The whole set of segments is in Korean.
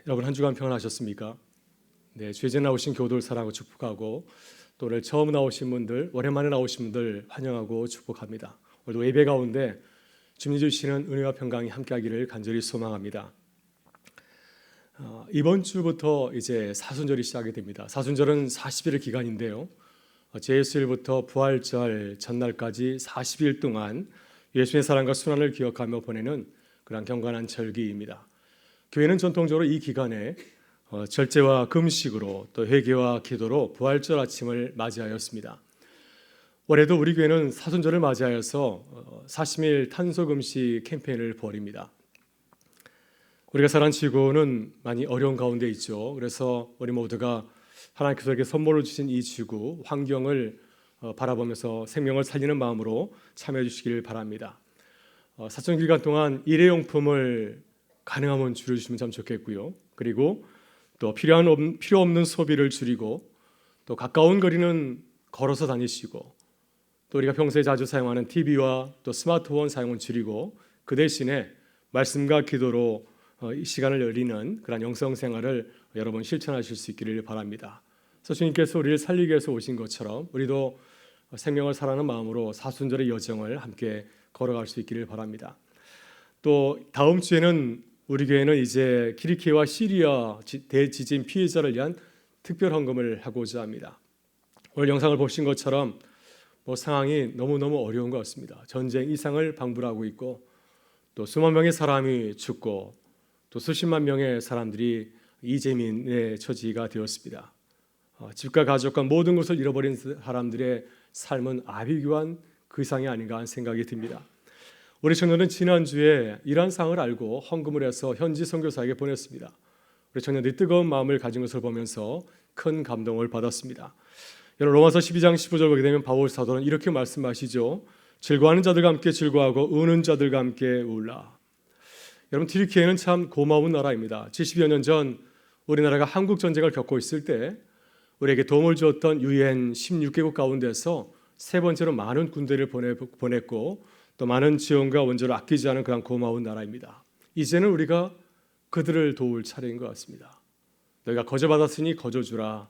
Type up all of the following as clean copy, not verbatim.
여러분 한 주간 평안하셨습니까? 네, 주에 나오신 교우들 사랑하고 축복하고 또 오늘 처음 나오신 분들, 오랜만에 나오신 분들 환영하고 축복합니다. 오늘도 예배 가운데 주님 주시는 은혜와 평강이 함께하기를 간절히 소망합니다. 이번 주부터 이제 사순절이 시작이 됩니다. 사순절은 40일의 기간인데요. 제수일부터 부활절 전날까지 40일 동안 예수의 사랑과 순환을 기억하며 보내는 그런 경건한 절기입니다. 교회는 전통적으로 이 기간에 절제와 금식으로 또 회개와 기도로 부활절 아침을 맞이하였습니다. 올해도 우리 교회는 사순절을 맞이하여서 40일 탄소금식 캠페인을 벌입니다. 우리가 살아가는 지구는 많이 어려운 가운데 있죠. 그래서 우리 모두가 하나님께서 우리에게 선물을 주신 이 지구, 환경을 바라보면서 생명을 살리는 마음으로 참여해 주시길 바랍니다. 사순 기간 동안 일회용품을 가능하면 줄여주시면 참 좋겠고요. 그리고 또 필요 없는 소비를 줄이고 또 가까운 거리는 걸어서 다니시고 또 우리가 평소에 자주 사용하는 TV와 또 스마트폰 사용은 줄이고 그 대신에 말씀과 기도로 이 시간을 열리는 그런 영성 생활을 여러분 실천하실 수 있기를 바랍니다. 그래서 주님께서 우리를 살리기 위해서 오신 것처럼 우리도 생명을 살아가는 마음으로 사순절의 여정을 함께 걸어갈 수 있기를 바랍니다. 또 다음 주에는 우리 교회는 이제 키리키와 시리아 대지진 피해자를 위한 특별 헌금을 하고자 합니다. 오늘 영상을 보신 것처럼 상황이 너무너무 어려운 것 같습니다. 전쟁 이상을 방불하고 있고 또 수만 명의 사람이 죽고 또 수십만 명의 사람들이 이재민의 처지가 되었습니다. 집과 가족과 모든 것을 잃어버린 사람들의 삶은 아비규환 그 이상이 아닌가 하는 생각이 듭니다. 우리 청년은 지난주에 이러한 상황을 알고 헌금을 해서 현지 선교사에게 보냈습니다. 우리 청년들이 뜨거운 마음을 가진 것을 보면서 큰 감동을 받았습니다. 여러분 로마서 12장 15절 보게 되면 바울 사도는 이렇게 말씀하시죠. 즐거워하는 자들과 함께 즐거워하고 우는 자들과 함께 울라. 여러분 튀르키예는 참 고마운 나라입니다. 70여 년 전 우리나라가 한국 전쟁을 겪고 있을 때 우리에게 도움을 주었던 UN 16개국 가운데서 세 번째로 많은 군대를 보냈고 또 많은 지원과 원조를 아끼지 않은 그런 고마운 나라입니다. 이제는 우리가 그들을 도울 차례인 것 같습니다. 너희가 거저받았으니 거저주라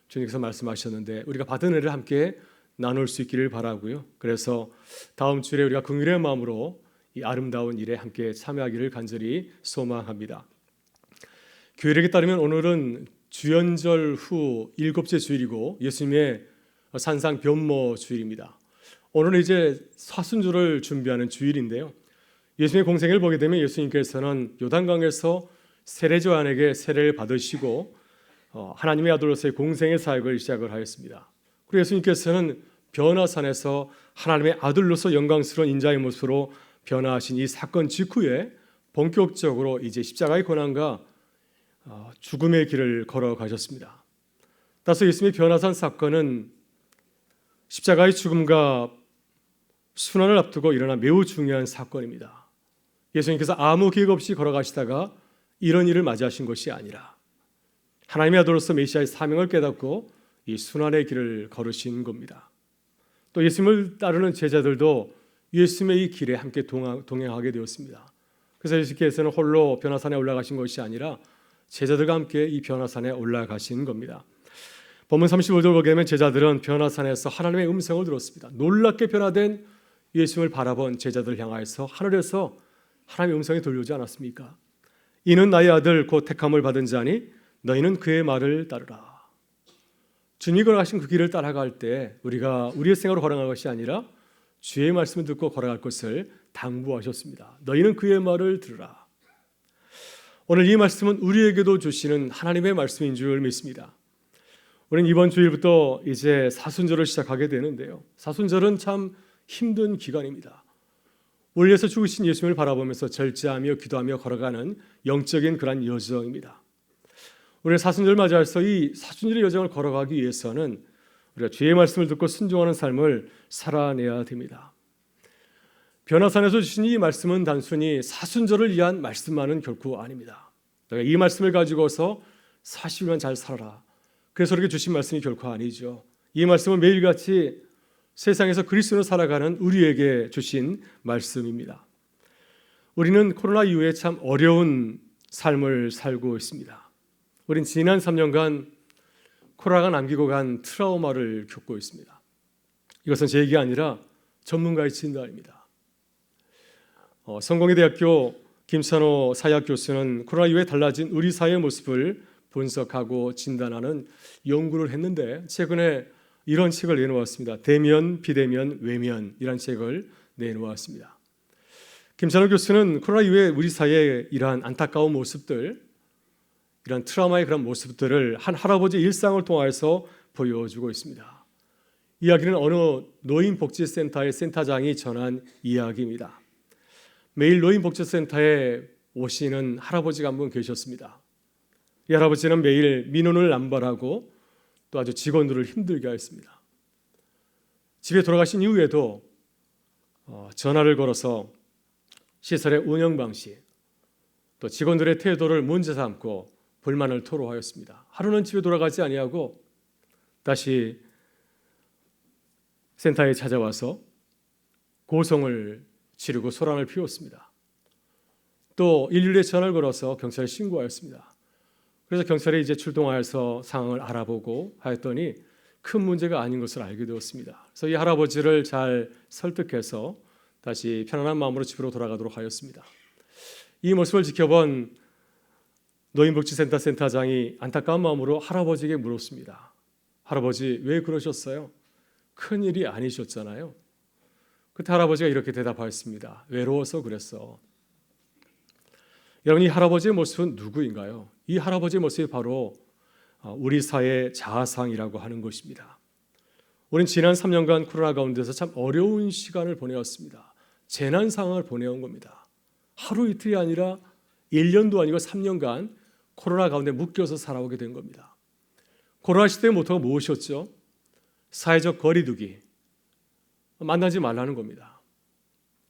주님께서 말씀하셨는데 우리가 받은 은혜를 함께 나눌 수 있기를 바라고요. 그래서 다음 주에 우리가 긍휼의 마음으로 이 아름다운 일에 함께 참여하기를 간절히 소망합니다. 교회력에 따르면 오늘은 주연절 후 7째 주일이고 예수님의 산상 변모 주일입니다. 오늘은 이제 사순절을 준비하는 주일인데요. 예수님의 공생을 보게 되면 예수님께서는 요단강에서 세례 요한에게 세례를 받으시고 하나님의 아들로서의 공생의 사역을 시작을 하였습니다. 그리고 예수님께서는 변화산에서 하나님의 아들로서 영광스러운 인자의 모습으로 변화하신 이 사건 직후에 본격적으로 이제 십자가의 고난과 죽음의 길을 걸어가셨습니다. 따라서 예수님의 변화산 사건은 십자가의 죽음과 순환을 앞두고 일어난 매우 중요한 사건입니다. 예수님께서 아무 계획 없이 걸어가시다가 이런 일을 맞이하신 것이 아니라 하나님의 아들로서 메시아의 사명을 깨닫고 이 순환의 길을 걸으신 겁니다. 또 예수님을 따르는 제자들도 예수님의 이 길에 함께 동행하게 되었습니다. 그래서 예수께서는 홀로 변화산에 올라가신 것이 아니라 제자들과 함께 이 변화산에 올라가신 겁니다. 본문 35절 보게 되면 제자들은 변화산에서 하나님의 음성을 들었습니다. 놀랍게 변화된 예수님을 바라본 제자들을 향하여서 하늘에서 하나님의 음성이 들려오지 않았습니까? 이는 나의 아들 곧 택함을 받은 자니 너희는 그의 말을 따르라. 주님이 걸어가신 그 길을 따라갈 때 우리가 우리의 생각으로 걸어갈 것이 아니라 주의 말씀을 듣고 걸어갈 것을 당부하셨습니다. 너희는 그의 말을 들으라. 오늘 이 말씀은 우리에게도 주시는 하나님의 말씀인 줄 믿습니다. 우리는 이번 주일부터 이제 사순절을 시작하게 되는데요. 사순절은 참 힘든 기간입니다. 울려서 죽으신 예수님을 바라보면서 절제하며 기도하며 걸어가는 영적인 그런 여정입니다. 우리는 사순절 맞이해서 이 사순절의 여정을 걸어가기 위해서는 우리가 주의 말씀을 듣고 순종하는 삶을 살아내야 됩니다. 변화산에서 주신 이 말씀은 단순히 사순절을 위한 말씀만은 결코 아닙니다. 내가 이 말씀을 가지고서 40일만 잘 살아라. 그래서 이렇게 주신 말씀이 결코 아니죠. 이 말씀은 매일같이 세상에서 그리스도로 살아가는 우리에게 주신 말씀입니다. 우리는 코로나 이후에 참 어려운 삶을 살고 있습니다. 우린 지난 3년간 코로나가 남기고 간 트라우마를 겪고 있습니다. 이것은 제 얘기가 아니라 전문가의 진단입니다. 성공회대학교 김찬호 사회학 교수는 코로나 이후에 달라진 우리 사회의 모습을 분석하고 진단하는 연구를 했는데 최근에 이런 책을 내놓았습니다. 대면, 비대면, 외면이라는 책을 내놓았습니다. 김찬호 교수는 코로나 이후에 우리 사회의 이러한 안타까운 모습들, 이런 트라우마의 그런 모습들을 한 할아버지의 일상을 통해서 보여주고 있습니다. 이야기는 어느 노인복지센터의 센터장이 전한 이야기입니다. 매일 노인복지센터에 오시는 할아버지가 한 분 계셨습니다. 이 할아버지는 매일 민원을 남발하고 또 아주 직원들을 힘들게 하였습니다. 집에 돌아가신 이후에도 전화를 걸어서 시설의 운영 방식, 또 직원들의 태도를 문제 삼고 불만을 토로하였습니다. 하루는 집에 돌아가지 아니하고 다시 센터에 찾아와서 고성을 지르고 소란을 피웠습니다. 또 112에 전화를 걸어서 경찰에 신고하였습니다. 그래서 경찰이 이제 출동하여서 상황을 알아보고 하였더니 큰 문제가 아닌 것을 알게 되었습니다. 그래서 이 할아버지를 잘 설득해서 다시 편안한 마음으로 집으로 돌아가도록 하였습니다. 이 모습을 지켜본 노인복지센터 센터장이 안타까운 마음으로 할아버지에게 물었습니다. 할아버지, 왜 그러셨어요? 큰일이 아니셨잖아요. 그때 할아버지가 이렇게 대답하였습니다. 외로워서 그랬어. 여러분, 이 할아버지의 모습은 누구인가요? 이 할아버지의 모습이 바로 우리 사회의 자아상이라고 하는 것입니다. 우린 지난 3년간 코로나 가운데서 참 어려운 시간을 보내었습니다. 재난 상황을 보내온 겁니다. 하루 이틀이 아니라 1년도 아니고 3년간 코로나 가운데 묶여서 살아오게 된 겁니다. 코로나 시대의 모토가 무엇이었죠? 사회적 거리두기, 만나지 말라는 겁니다.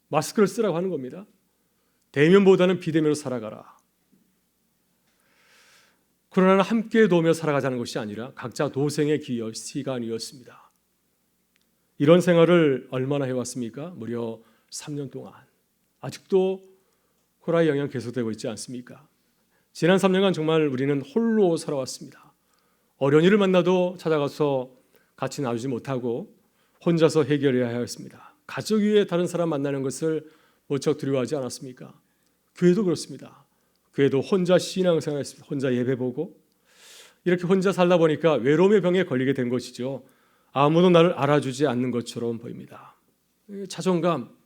마스크를 쓰라고 하는 겁니다. 대면보다는 비대면으로 살아가라. 코로나는 함께 도우며 살아가자는 것이 아니라 각자 도생의 시간이었습니다. 이런 생활을 얼마나 해왔습니까? 무려 3년 동안. 아직도 코로나의 영향 계속되고 있지 않습니까? 지난 3년간 정말 우리는 홀로 살아왔습니다. 어려운 일을 만나도 찾아가서 같이 나누지 못하고 혼자서 해결해야 하였습니다. 가족 위에 다른 사람 만나는 것을 무척 두려워하지 않았습니까? 교회도 그렇습니다. 교회도 혼자 신앙생활 했습니다. 혼자 예배 보고 이렇게 혼자 살다 보니까 외로움의 병에 걸리게 된 것이죠. 아무도 나를 알아주지 않는 것처럼 보입니다. 자존감,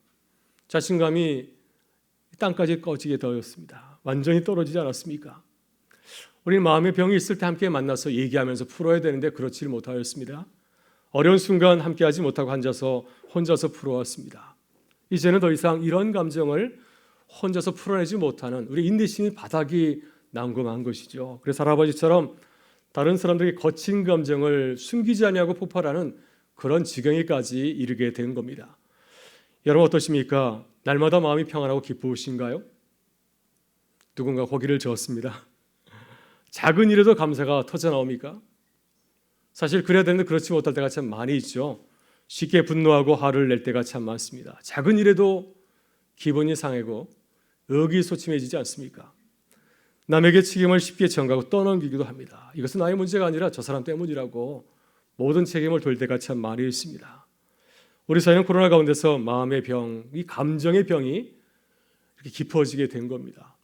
자신감이 땅까지 꺼지게 되었습니다. 완전히 떨어지지 않았습니까? 우리는 마음의 병이 있을 때 함께 만나서 얘기하면서 풀어야 되는데 그렇지 못하였습니다. 어려운 순간 함께하지 못하고 혼자서 풀어왔습니다. 이제는 더 이상 이런 감정을 혼자서 풀어내지 못하는 우리 인내심이 바닥이 난감한 것이죠. 그래서 할아버지처럼 다른 사람들에게 거친 감정을 숨기지 아니하고 폭발하는 그런 지경에까지 이르게 된 겁니다. 여러분 어떠십니까? 날마다 마음이 평안하고 기쁘신가요? 누군가 고기를 저었습니다. 작은 일에도 감사가 터져나옵니까? 사실 그래야 되는데 그렇지 못할 때가 참 많이 있죠. 쉽게 분노하고 화를 낼 때가 참 많습니다. 작은 일에도 기분이 상하고 의기소침해지지 않습니까? 남에게 책임을 쉽게 전가하고 떠넘기기도 합니다. 이것은 나의 문제가 아니라 저 사람 때문이라고 모든 책임을 돌 때가 참 많이 있습니다. 우리 사회는 코로나 가운데서 마음의 병, 이 감정의 병이 이렇게 깊어지게 된 겁니다.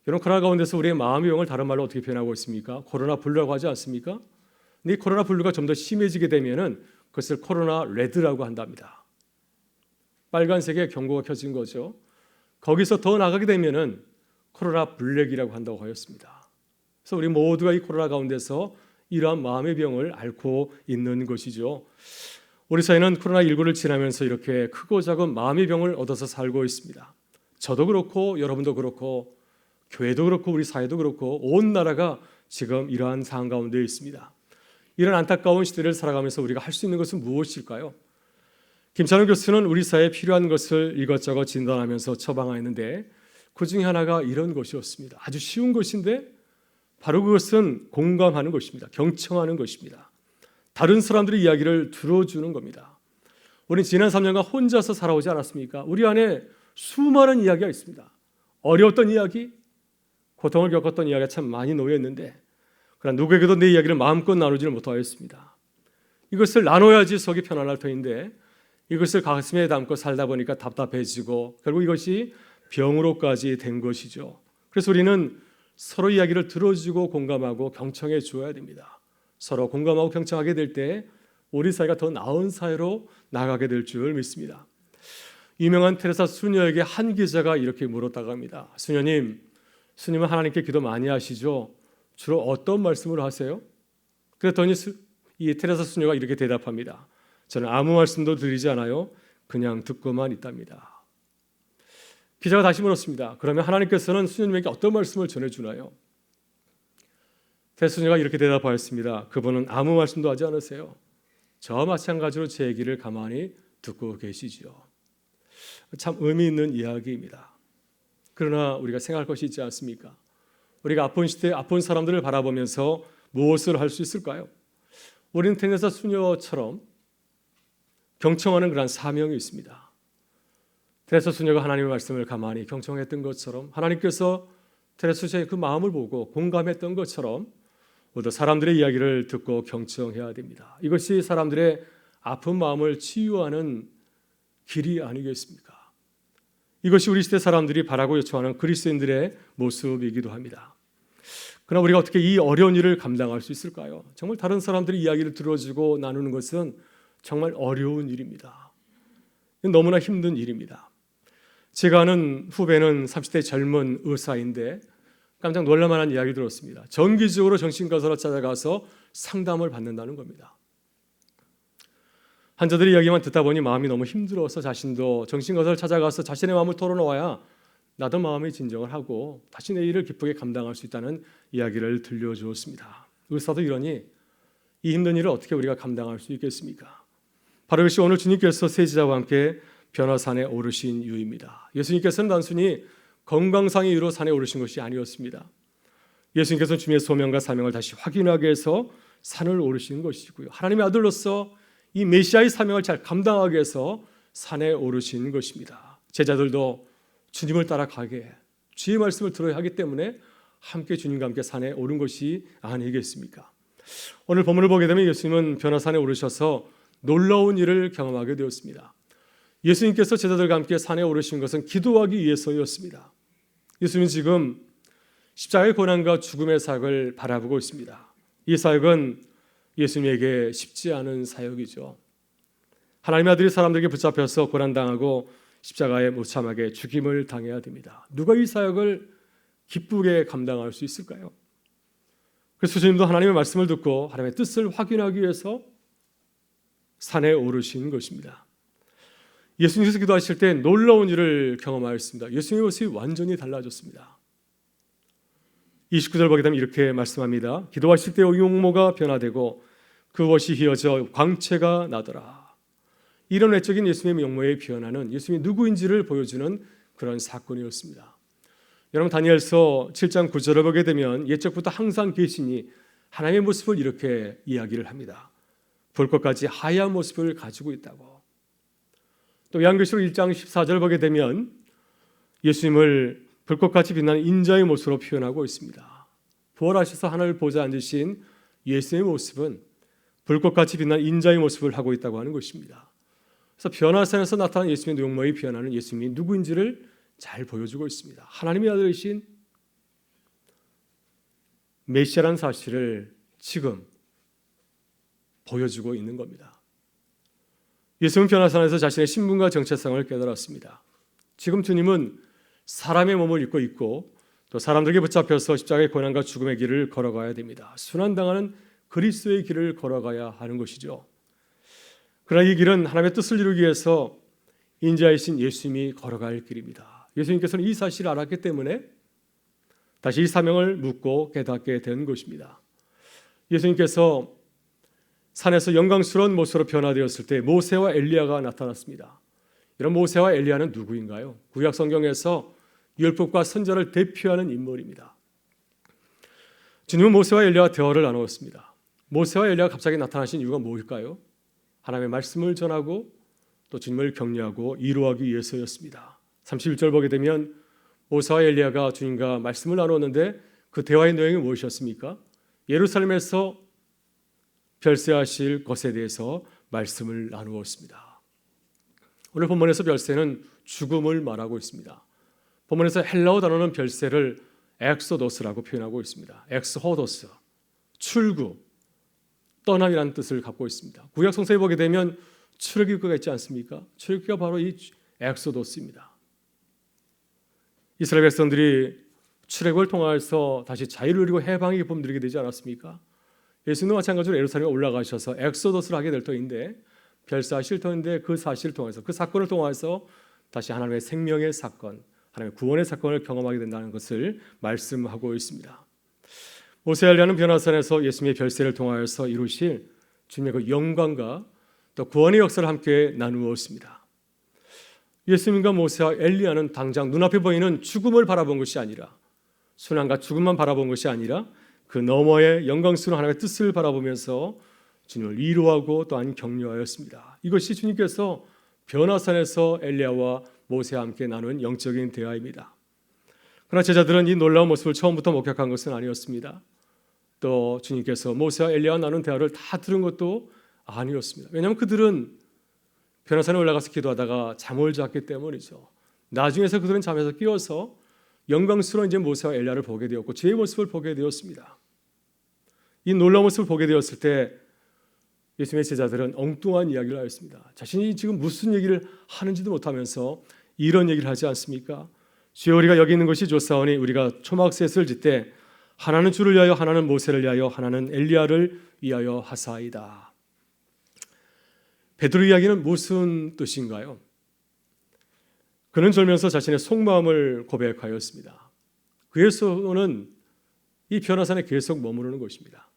여러분 코로나 가운데서 우리의 마음의 병을 다른 말로 어떻게 표현하고 있습니까? 코로나 블루라고 하지 않습니까? 근데 이 코로나 블루가 좀 더 심해지게 되면은 그것을 코로나 레드라고 한답니다. 빨간색의 경고가 켜진 거죠. 거기서 더 나가게 되면은 코로나 블랙이라고 한다고 하였습니다. 그래서 우리 모두가 이 코로나 가운데서 이러한 마음의 병을 앓고 있는 것이죠. 우리 사회는 코로나19를 지나면서 이렇게 크고 작은 마음의 병을 얻어서 살고 있습니다. 저도 그렇고 여러분도 그렇고 교회도 그렇고 우리 사회도 그렇고 온 나라가 지금 이러한 상황 가운데 있습니다. 이런 안타까운 시대를 살아가면서 우리가 할 수 있는 것은 무엇일까요? 김찬호 교수는 우리 사회에 필요한 것을 이것저것 진단하면서 처방하였는데 그 중에 하나가 이런 것이었습니다. 아주 쉬운 것인데 바로 그것은 공감하는 것입니다. 경청하는 것입니다. 다른 사람들의 이야기를 들어주는 겁니다. 우리는 지난 3년간 혼자서 살아오지 않았습니까? 우리 안에 수많은 이야기가 있습니다. 어려웠던 이야기, 고통을 겪었던 이야기가 참 많이 놓여 있는데 그러나 누구에게도 내 이야기를 마음껏 나누지를 못하였습니다. 이것을 나눠야지 속이 편안할 터인데 이것을 가슴에 담고 살다 보니까 답답해지고 결국 이것이 병으로까지 된 것이죠. 그래서 우리는 서로 이야기를 들어주고 공감하고 경청해 주어야 됩니다. 서로 공감하고 경청하게 될 때 우리 사이가 더 나은 사이로 나가게 될 줄 믿습니다. 유명한 테레사 수녀에게 한 기자가 이렇게 물었다고 합니다. 수녀님, 수님은 하나님께 기도 많이 하시죠? 주로 어떤 말씀을 하세요? 그랬더니 이 테레사 수녀가 이렇게 대답합니다. 저는 아무 말씀도 드리지 않아요. 그냥 듣고만 있답니다. 기자가 다시 물었습니다. 그러면 하나님께서는 수녀님에게 어떤 말씀을 전해주나요? 테레사 수녀가 이렇게 대답하였습니다. 그분은 아무 말씀도 하지 않으세요. 저와 마찬가지로 제 얘기를 가만히 듣고 계시죠. 참 의미 있는 이야기입니다. 그러나 우리가 생각할 것이 있지 않습니까? 우리가 아픈 시대에 아픈 사람들을 바라보면서 무엇을 할 수 있을까요? 우리는 테레사 수녀처럼 경청하는 그런 사명이 있습니다. 테레사 수녀가 하나님의 말씀을 가만히 경청했던 것처럼 하나님께서 테레사 수녀의 그 마음을 보고 공감했던 것처럼 모두 사람들의 이야기를 듣고 경청해야 됩니다. 이것이 사람들의 아픈 마음을 치유하는 길이 아니겠습니까? 이것이 우리 시대 사람들이 바라고 요청하는 그리스도인들의 모습이기도 합니다. 그러나 우리가 어떻게 이 어려운 일을 감당할 수 있을까요? 정말 다른 사람들의 이야기를 들어주고 나누는 것은 정말 어려운 일입니다. 너무나 힘든 일입니다. 제가 아는 후배는 30대 젊은 의사인데 깜짝 놀랄만한 이야기를 들었습니다. 정기적으로 정신과사로 찾아가서 상담을 받는다는 겁니다. 환자들의 이야기만 듣다 보니 마음이 너무 힘들어서 자신도 정신과사를 찾아가서 자신의 마음을 털어놓아야 나도 마음의 진정을 하고 다시 내 일을 기쁘게 감당할 수 있다는 이야기를 들려주었습니다. 의사도 이러니 이 힘든 일을 어떻게 우리가 감당할 수 있겠습니까? 바로 이것이 오늘 주님께서 세 제자와 함께 변화산에 오르신 이유입니다. 예수님께서는 단순히 건강상의 이유로 산에 오르신 것이 아니었습니다. 예수님께서는 주님의 소명과 사명을 다시 확인하기 위해서 산을 오르신 것이고요. 하나님의 아들로서 이 메시아의 사명을 잘 감당하기 위해서 산에 오르신 것입니다. 제자들도 주님을 따라가게 주의 말씀을 들어야 하기 때문에 함께 주님과 함께 산에 오른 것이 아니겠습니까? 오늘 본문을 보게 되면 예수님은 변화산에 오르셔서 놀라운 일을 경험하게 되었습니다. 예수님께서 제자들과 함께 산에 오르신 것은 기도하기 위해서였습니다. 예수님은 지금 십자가의 고난과 죽음의 사역을 바라보고 있습니다. 이 사역은 예수님에게 쉽지 않은 사역이죠. 하나님의 아들이 사람들에게 붙잡혀서 고난당하고 십자가에 무참하게 죽임을 당해야 됩니다. 누가 이 사역을 기쁘게 감당할 수 있을까요? 그래서 주님도 하나님의 말씀을 듣고 하나님의 뜻을 확인하기 위해서 산에 오르신 것입니다. 예수님께서 기도하실 때 놀라운 일을 경험하였습니다. 예수님의 모습이 완전히 달라졌습니다. 29절 보게 되면 이렇게 말씀합니다. 기도하실 때 용모가 변화되고 그 옷이 휘어져 광채가 나더라. 이런 외적인 예수님의 용모의 변화는 예수님이 누구인지를 보여주는 그런 사건이었습니다. 여러분 다니엘서 7장 9절을 보게 되면 옛적부터 항상 계시니 하나님의 모습을 이렇게 이야기를 합니다. 불꽃같이 하얀 모습을 가지고 있다고. 또 요한계시록 1장 14절 보게 되면 예수님을 불꽃같이 빛나는 인자의 모습으로 표현하고 있습니다. 부활하셔서 하늘 보좌에 앉으신 예수님의 모습은 불꽃같이 빛나는 인자의 모습을 하고 있다고 하는 것입니다. 그래서 변화산에서 나타난 예수님의 용모의 변화는 예수님이 누구인지를 잘 보여주고 있습니다. 하나님의 아들이신 메시아라는 사실을 지금 보여주고 있는 겁니다. 예수님은 변화산에서 자신의 신분과 정체성을 깨달았습니다. 지금 주님은 사람의 몸을 입고 있고 또 사람들에게 붙잡혀서 십자가의 고난과 죽음의 길을 걸어가야 됩니다. 순환당하는 그리스도의 길을 걸어가야 하는 것이죠. 그러나 이 길은 하나님의 뜻을 이루기 위해서 인자이신 예수님이 걸어갈 길입니다. 예수님께서는 이 사실을 알았기 때문에 다시 이 사명을 묻고 깨닫게 된 것입니다. 예수님께서 산에서 영광스러운 모습으로 변화되었을 때 모세와 엘리야가 나타났습니다. 이런 모세와 엘리야는 누구인가요? 구약 성경에서 율법과 선지자를 대표하는 인물입니다. 주님은 모세와 엘리야와 대화를 나누었습니다. 모세와 엘리야가 갑자기 나타나신 이유가 무엇일까요? 하나님의 말씀을 전하고 또 주님을 격려하고 위로하기 위해서였습니다. 31절 보게 되면 모세와 엘리야가 주님과 말씀을 나누었는데 그 대화의 내용이 무엇이었습니까? 예루살렘에서 별세하실 것에 대해서 말씀을 나누었습니다. 오늘 본문에서 별세는 죽음을 말하고 있습니다. 본문에서 헬라어 단어는 별세를 엑소더스라고 표현하고 있습니다. 엑스호더스, 출구, 떠남이라는 뜻을 갖고 있습니다. 구약 성서에 보게 되면 출애굽기가 있지 않습니까? 출애굽기가 바로 이 엑소더스입니다. 이스라엘 백성들이 출애굽을 통해서 다시 자유를 누리고 해방의 기쁨을 누리게 되지 않았습니까? 예수님도 마찬가지로 예루살렘에 올라가셔서 엑소더스를 하게 될 터인데, 별세하실 터인데, 그 사실을 통해서, 그 사건을 통해서 다시 하나님의 생명의 사건, 하나님의 구원의 사건을 경험하게 된다는 것을 말씀하고 있습니다. 모세 엘리야는 변화산에서 예수님의 별세를 통하여서 이루실 주님의 그 영광과 또 구원의 역사를 함께 나누었습니다. 예수님과 모세와 엘리야는 당장 눈앞에 보이는 죽음을 바라본 것이 아니라, 순환과 죽음만 바라본 것이 아니라 그 너머의 영광스러운 하나님의 뜻을 바라보면서 주님을 위로하고 또한 격려하였습니다. 이것이 주님께서 변화산에서 엘리야와 모세와 함께 나눈 영적인 대화입니다. 그러나 제자들은 이 놀라운 모습을 처음부터 목격한 것은 아니었습니다. 또 주님께서 모세와 엘리야와 나눈 대화를 다 들은 것도 아니었습니다. 왜냐하면 그들은 변화산에 올라가서 기도하다가 잠을 잤기 때문이죠. 나중에서 그들은 잠에서 깨어서 영광스러운 이제 모세와 엘리야를 보게 되었고 주의 모습을 보게 되었습니다. 이 놀라운 모습을 보게 되었을 때 예수님의 제자들은 엉뚱한 이야기를 하였습니다. 자신이 지금 무슨 얘기를 하는지도 못하면서 이런 얘기를 하지 않습니까? 주여, 우리가 여기 있는 것이 좋사오니 우리가 초막셋을 짓되 하나는 주를 위하여, 하나는 모세를 위하여, 하나는 엘리야를 위하여 하사이다. 베드로 이야기는 무슨 뜻인가요? 그는 졸면서 자신의 속마음을 고백하였습니다. 그의 소원은 이 변화산에 계속 머무르는 것입니다.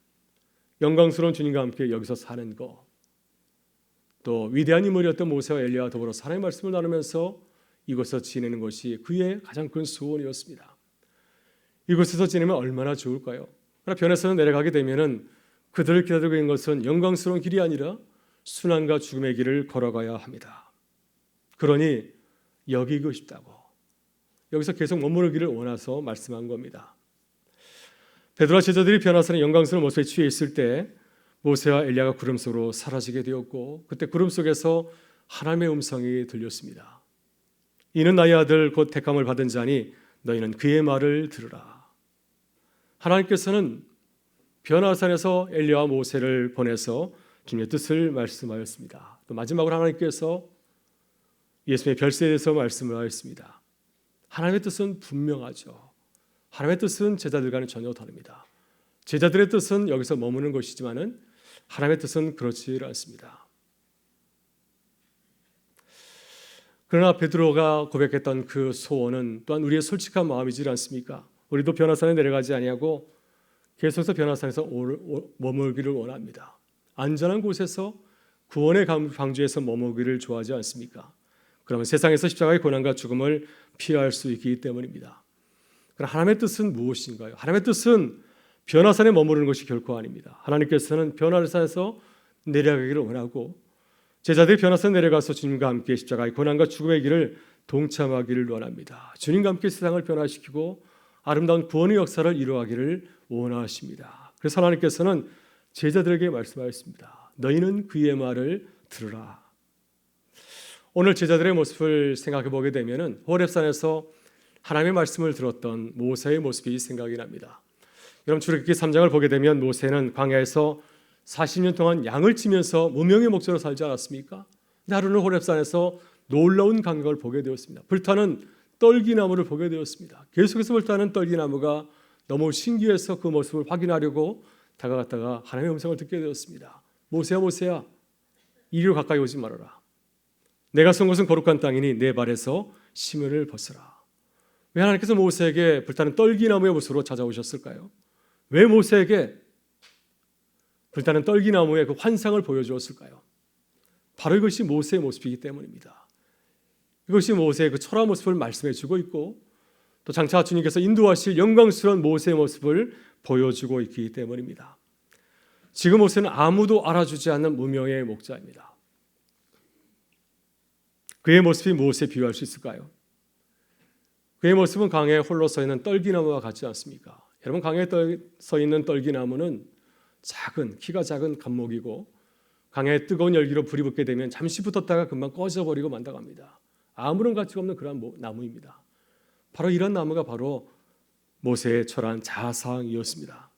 영광스러운 주님과 함께 여기서 사는 것, 또 위대한 인물이었던 모세와 엘리야와 더불어 하나님의 말씀을 나누면서 이곳에서 지내는 것이 그의 가장 큰 소원이었습니다. 이곳에서 지내면 얼마나 좋을까요? 그러나 변에서 내려가게 되면은 그들을 기다리고 있는 것은 영광스러운 길이 아니라 순환과 죽음의 길을 걸어가야 합니다. 그러니 여기고 싶다고, 여기서 계속 머무르기를 원해서 말씀한 겁니다. 베드로와 제자들이 변화산의 영광스러운 모습에 취해 있을 때 모세와 엘리야가 구름 속으로 사라지게 되었고, 그때 구름 속에서 하나님의 음성이 들렸습니다. 이는 나의 아들 곧 택함을 받은 자니 너희는 그의 말을 들으라. 하나님께서는 변화산에서 엘리야와 모세를 보내서 주님의 뜻을 말씀하였습니다. 또 마지막으로 하나님께서 예수님의 별세에 대해서 말씀을 하였습니다. 하나님의 뜻은 분명하죠. 하나님의 뜻은 제자들과는 전혀 다릅니다. 제자들의 뜻은 여기서 머무는 것이지만은 하나님의 뜻은 그렇지 않습니다. 그러나 베드로가 고백했던 그 소원은 또한 우리의 솔직한 마음이지 않습니까? 우리도 변화산에 내려가지 아니하고 계속해서 변화산에서 머물기를 원합니다. 안전한 곳에서 구원의 방주에서 머물기를 좋아하지 않습니까? 그러면 세상에서 십자가의 고난과 죽음을 피할 수 있기 때문입니다. 그럼 하나님의 뜻은 무엇인가요? 하나님의 뜻은 변화산에 머무르는 것이 결코 아닙니다. 하나님께서는 변화산에서 내려가기를 원하고 제자들이 변화산에 내려가서 주님과 함께 십자가의 고난과 죽음의 길을 동참하기를 원합니다. 주님과 함께 세상을 변화시키고 아름다운 구원의 역사를 이루어가기를 원하십니다. 그래서 하나님께서는 제자들에게 말씀하였습니다. 너희는 그의 말을 들으라. 오늘 제자들의 모습을 생각해 보게 되면 호렙산에서 하나님의 말씀을 들었던 모세의 모습이 생각이 납니다. 여러분, 출애굽기 3장을 보게 되면 모세는 광야에서 40년 동안 양을 치면서 무명의 목자로 살지 않았습니까? 하루는 호렙산에서 놀라운 광경을 보게 되었습니다. 불타는 떨기나무를 보게 되었습니다. 계속해서 불타는 떨기나무가 너무 신기해서 그 모습을 확인하려고 다가갔다가 하나님의 음성을 듣게 되었습니다. 모세야, 모세야, 이리로 가까이 오지 말아라. 내가 선 곳은 거룩한 땅이니 내 발에서 심을 벗어라. 왜 하나님께서 모세에게 불타는 떨기나무의 모습으로 찾아오셨을까요? 왜 모세에게 불타는 떨기나무의 그 환상을 보여주었을까요? 바로 이것이 모세의 모습이기 때문입니다. 이것이 모세의 그 초라한 모습을 말씀해 주고 있고, 또 장차 주님께서 인도하실 영광스러운 모세의 모습을 보여주고 있기 때문입니다. 지금 모세는 아무도 알아주지 않는 무명의 목자입니다. 그의 모습이 무엇에 비유할 수 있을까요? 그의 모습은 강에 홀로 서 있는 떨기나무와 같지 않습니까? 여러분, 강에 서 있는 떨기나무는 키가 작은 감목이고 강에 뜨거운 열기로 불이 붙게 되면 잠시 붙었다가 금방 꺼져버리고 만다갑니다. 아무런 가치가 없는 그런 나무입니다. 바로 이런 나무가 바로 모세의 초라한 자아상이었습니다.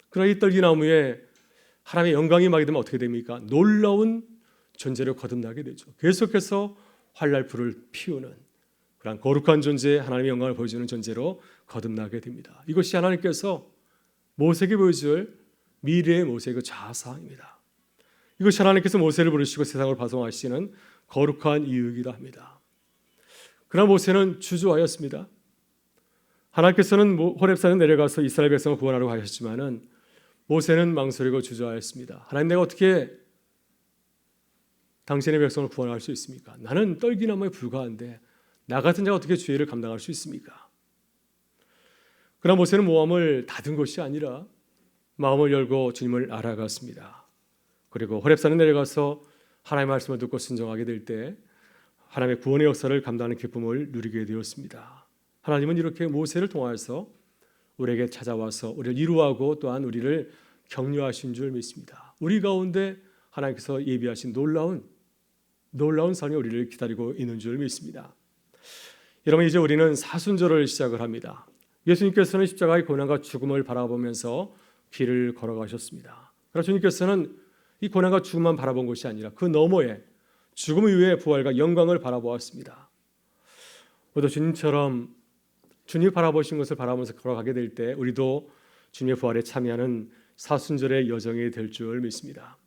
그러나 이 떨기나무에 하나님의 영광이 임하게 되면 어떻게 됩니까? 놀라운 존재로 거듭나게 되죠. 계속해서 활날 불을 피우는 그런 거룩한 존재, 하나님의 영광을 보여주는 존재로 거듭나게 됩니다. 이것이 하나님께서 모세에게 보여줄 미래의 모세의 그 자아상입니다. 이것이 하나님께서 모세를 부르시고 세상을 파송하시는 거룩한 이유이기도 합니다. 그러나 모세는 주저하였습니다. 하나님께서는 호렙산에 내려가서 이스라엘 백성을 구원하라고 하셨지만은 모세는 망설이고 주저하였습니다. 하나님, 내가 어떻게 당신의 백성을 구원할 수 있습니까? 나는 떨기나무에 불과한데 나 같은 자가 어떻게 주의를 감당할 수 있습니까? 그러나 모세는 모함을 닫은 것이 아니라 마음을 열고 주님을 알아갔습니다. 그리고 호렙산에 내려가서 하나님의 말씀을 듣고 순종하게 될 때 하나님의 구원의 역사를 감당하는 기쁨을 누리게 되었습니다. 하나님은 이렇게 모세를 통하여서 우리에게 찾아와서 우리를 이루하고 또한 우리를 격려하신 줄 믿습니다. 우리 가운데 하나님께서 예비하신 놀라운 삶이 우리를 기다리고 있는 줄 믿습니다. 여러분, 이제 우리는 사순절을 시작을 합니다. 예수님께서는 십자가의 고난과 죽음을 바라보면서 길을 걸어가셨습니다. 그러나 주님께서는 이 고난과 죽음만 바라본 것이 아니라 그 너머에 죽음 이후의 부활과 영광을 바라보았습니다. 우리도 주님처럼 주님이 바라보신 것을 바라보면서 걸어가게 될 때 우리도 주님의 부활에 참여하는 사순절의 여정이 될 줄 믿습니다.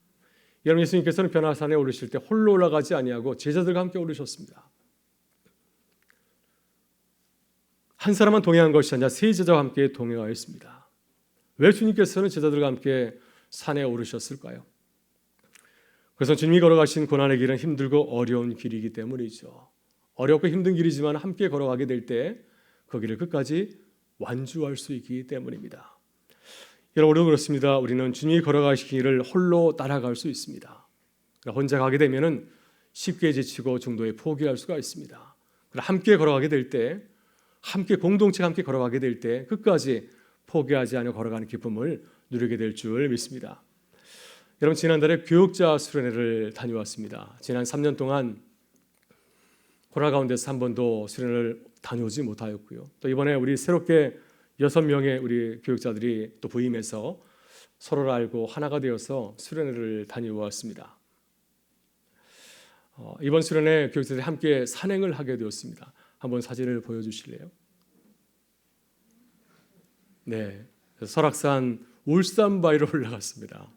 여러분, 예수님께서는 변화산에 오르실 때 홀로 올라가지 아니하고 제자들과 함께 오르셨습니다. 한 사람만 동행한 것이 아니라 세 제자와 함께 동행하였습니다. 왜 주님께서는 제자들과 함께 산에 오르셨을까요? 그래서 주님이 걸어가신 고난의 길은 힘들고 어려운 길이기 때문이죠. 어렵고 힘든 길이지만 함께 걸어가게 될 때 그 길을 끝까지 완주할 수 있기 때문입니다. 여러분, 우리도 그렇습니다. 우리는 주님이 걸어가신 길을 홀로 따라갈 수 있습니다. 혼자 가게 되면은 쉽게 지치고 중도에 포기할 수가 있습니다. 그러나 함께 걸어가게 될 때, 공동체가 함께 걸어가게 될 때 끝까지 포기하지 않고 걸어가는 기쁨을 누리게 될 줄 믿습니다. 여러분, 지난달에 교육자 수련회를 다녀왔습니다. 지난 3년 동안 코로나 가운데서 한 번도 수련을 다녀오지 못하였고요. 또 이번에 우리 새롭게 6명의 우리 교육자들이 또 부임해서 서로를 알고 하나가 되어서 수련회를 다녀왔습니다. 이번 수련회 교육자들이 함께 산행을 하게 되었습니다. 한번 사진을 보여주실래요? 네, 설악산 울산바위로 올라갔습니다.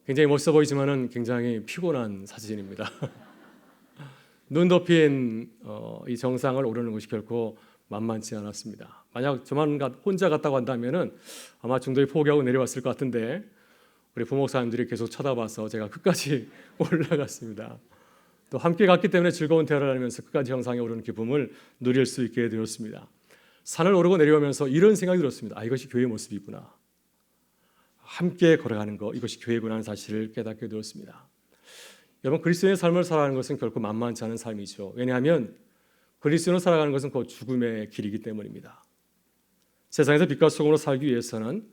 굉장히 멋있어 보이지만은 굉장히 피곤한 사진입니다. 눈 덮인 이 정상을 오르는 것이 결코 만만치 않았습니다. 만약 저만 혼자 갔다고 한다면은 아마 중도에 포기하고 내려왔을 것 같은데 우리 부목사님들이 계속 쳐다봐서 제가 끝까지 올라갔습니다. 또 함께 갔기 때문에 즐거운 대화를 하면서 끝까지 정상에 오르는 기쁨을 누릴 수 있게 되었습니다. 산을 오르고 내려오면서 이런 생각이 들었습니다. 이것이 교회의 모습이구나. 함께 걸어가는 것, 이것이 교회구나 하는 사실을 깨닫게 되었습니다. 여러분, 그리스도인의 삶을 살아가는 것은 결코 만만치 않은 삶이죠. 왜냐하면 그리스도인으로 살아가는 것은 곧 죽음의 길이기 때문입니다. 세상에서 빛과 소금으로 살기 위해서는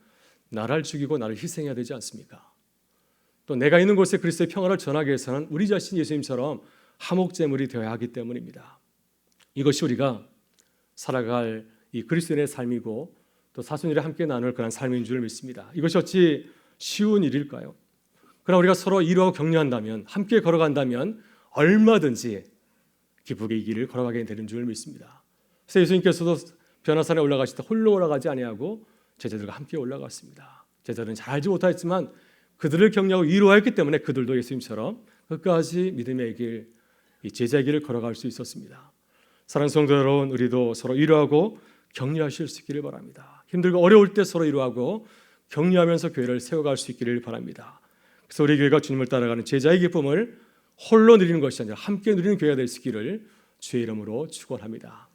나를 죽이고 나를 희생해야 되지 않습니까? 또 내가 있는 곳에 그리스도의 평화를 전하기 위해서는 우리 자신 예수님처럼 화목제물이 되어야 하기 때문입니다. 이것이 우리가 살아갈 이 그리스도인의 삶이고 또 사순절에 함께 나눌 그런 삶인 줄 믿습니다. 이것이 어찌 쉬운 일일까요? 그러나 우리가 서로 이루하고 격려한다면, 함께 걸어간다면 얼마든지 기쁘게 이 길을 걸어가게 되는 줄 믿습니다. 그래서 예수님께서도 변화산에 올라가실 때 홀로 올라가지 아니하고 제자들과 함께 올라갔습니다. 제자들은 잘 알지 못했지만 그들을 격려하고 위로하였기 때문에 그들도 예수님처럼 끝까지 믿음의 길, 이 제자의 길을 걸어갈 수 있었습니다. 사랑하는 성도 여러분, 우리도 서로 위로하고 격려하실 수 있기를 바랍니다. 힘들고 어려울 때 서로 위로하고 격려하면서 교회를 세워갈 수 있기를 바랍니다. 그래서 우리 교회가 주님을 따라가는 제자의 기쁨을 홀로 누리는 것이 아니라 함께 누리는 교회가 될 수 있기를 주의 이름으로 축원합니다.